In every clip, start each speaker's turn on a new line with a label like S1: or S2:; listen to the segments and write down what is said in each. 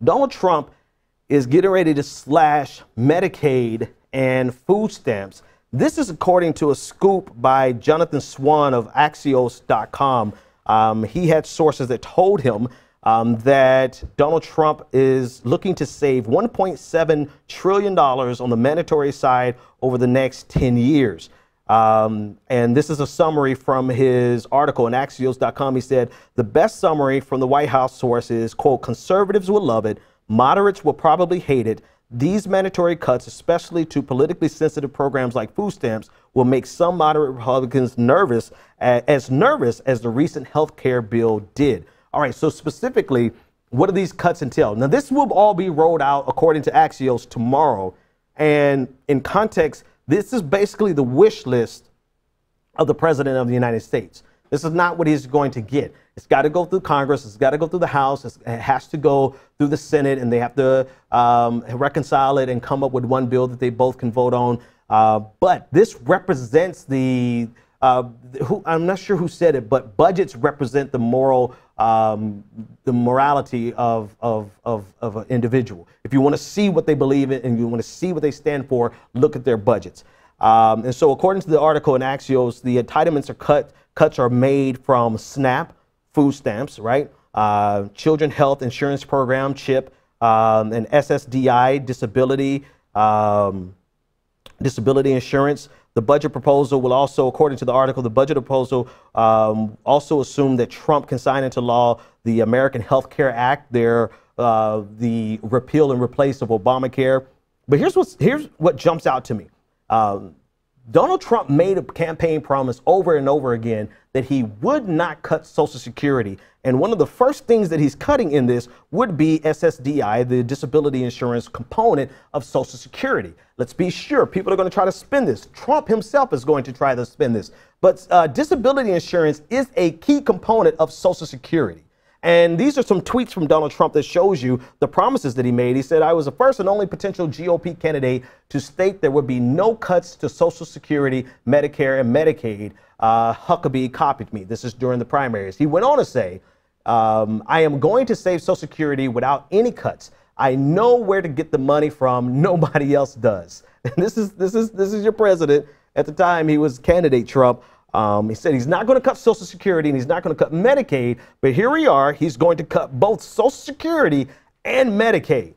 S1: Donald Trump is getting ready to slash Medicaid and food stamps. This is according to a scoop by Jonathan Swan of Axios.com. He had sources that told him that Donald Trump is looking to save $1.7 trillion on the mandatory side over the next 10 years. And this is a summary from his article in Axios.com. He said, the best summary from the White House source is, quote, conservatives will love it. Moderates will probably hate it. These mandatory cuts, especially to politically sensitive programs like food stamps, will make some moderate Republicans nervous as the recent health care bill did. All right, so specifically, what do these cuts entail? Now, this will all be rolled out, according to Axios, tomorrow. And in context, this is basically the wish list of the president of the United States. This is not what he's going to get. It's got to go through Congress. It's got to go through the House. It has to go through the Senate, and they have to reconcile it and come up with one bill that they both can vote on. But this represents the I'm not sure who said it, but budgets represent the morality of an individual. If you want to see what they believe in and you want to see what they stand for, look at their budgets. And so, according to the article in Axios, the entitlements are cuts are made from SNAP, food stamps, right? Children Health Insurance Program, CHIP, and SSDI, disability insurance. The budget proposal will also, according to the article, the budget proposal also assume that Trump can sign into law the American Health Care Act, the repeal and replace of Obamacare. But here's what jumps out to me. Donald Trump made a campaign promise over and over again that he would not cut Social Security. And one of the first things that he's cutting in this would be SSDI, the disability insurance component of Social Security. Let's be sure people are going to try to spin this. Trump himself is going to try to spin this. But disability insurance is a key component of Social Security. And these are some tweets from Donald Trump that shows you the promises that he made. He said, I was the first and only potential GOP candidate to state there would be no cuts to Social Security, Medicare, and Medicaid. Huckabee copied me. This is during the primaries. He went on to say, I am going to save Social Security without any cuts. I know where to get the money from. Nobody else does. And this is your president. At the time, he was candidate Trump. He said he's not going to cut Social Security and he's not going to cut Medicaid, but here we are. He's going to cut both Social Security and Medicaid.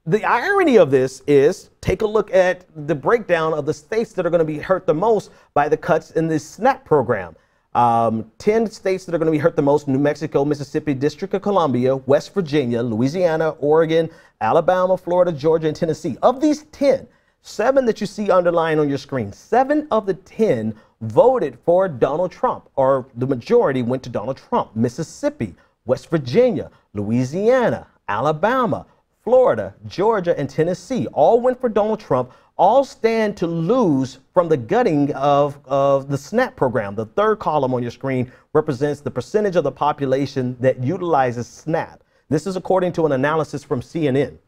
S1: The irony of this is, take a look at the breakdown of the states that are going to be hurt the most by the cuts in this SNAP program. 10 states that are going to be hurt the most: New Mexico, Mississippi, District of Columbia, West Virginia, Louisiana, Oregon, Alabama, Florida, Georgia, and Tennessee. Of these 10, 7 that you see underlined on your screen, 7 of the 10 voted for Donald Trump, or the majority went to Donald Trump. Mississippi, West Virginia, Louisiana, Alabama, Florida, Georgia, and Tennessee all went for Donald Trump. All stand to lose from the gutting of the SNAP program. The third column on your screen represents the percentage of the population that utilizes SNAP. This is according to an analysis from CNN.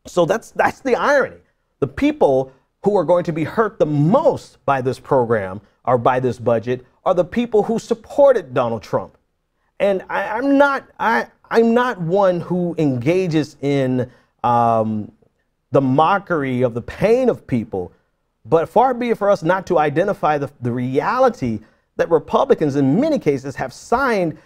S1: So that's the irony. The people who are going to be hurt the most by this program or by this budget are the people who supported Donald Trump. And I'm not one who engages in the mockery of the pain of people, but far be it for us not to identify the reality that Republicans in many cases have signed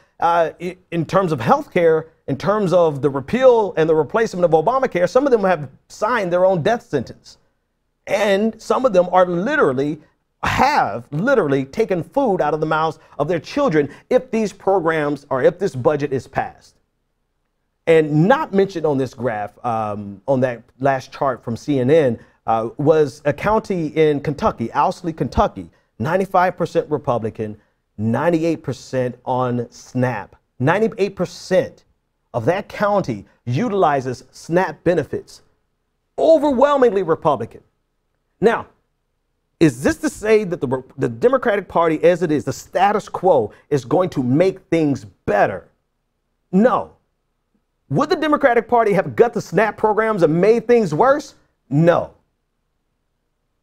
S1: in terms of health care, in terms of the repeal and the replacement of Obamacare. Some of them have signed their own death sentence. And some of them have literally taken food out of the mouths of their children if these programs or if this budget is passed. And not mentioned on this graph, on that last chart from CNN, was a county in Kentucky, Owsley, Kentucky, 95% Republican, 98% on SNAP. 98% of that county utilizes SNAP benefits, overwhelmingly Republican. Now, is this to say that the Democratic Party, as it is, the status quo, is going to make things better? No. Would the Democratic Party have gut the SNAP programs and made things worse? No.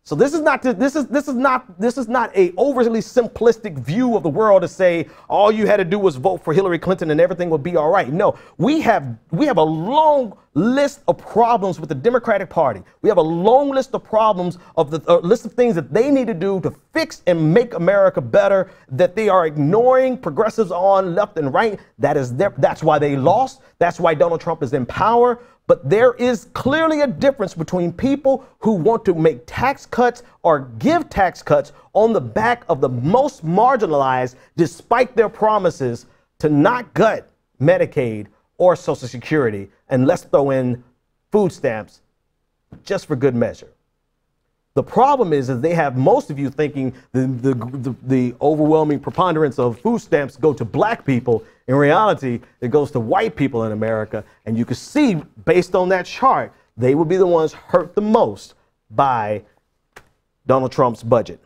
S1: So this is not a overly simplistic view of the world to say all you had to do was vote for Hillary Clinton and everything would be all right. No, we have a long list of problems with the Democratic Party. We have a long list of problems of the list of things that they need to do to fix and make America better that they are ignoring progressives on left and right. That's why they lost. That's why Donald Trump is in power. But there is clearly a difference between people who want to make tax cuts or give tax cuts on the back of the most marginalized, despite their promises to not gut Medicaid or Social Security, and let's throw in food stamps just for good measure. The problem is they have most of you thinking the overwhelming preponderance of food stamps go to black people. In reality, it goes to white people in America. And you can see, based on that chart, they will be the ones hurt the most by Donald Trump's budget.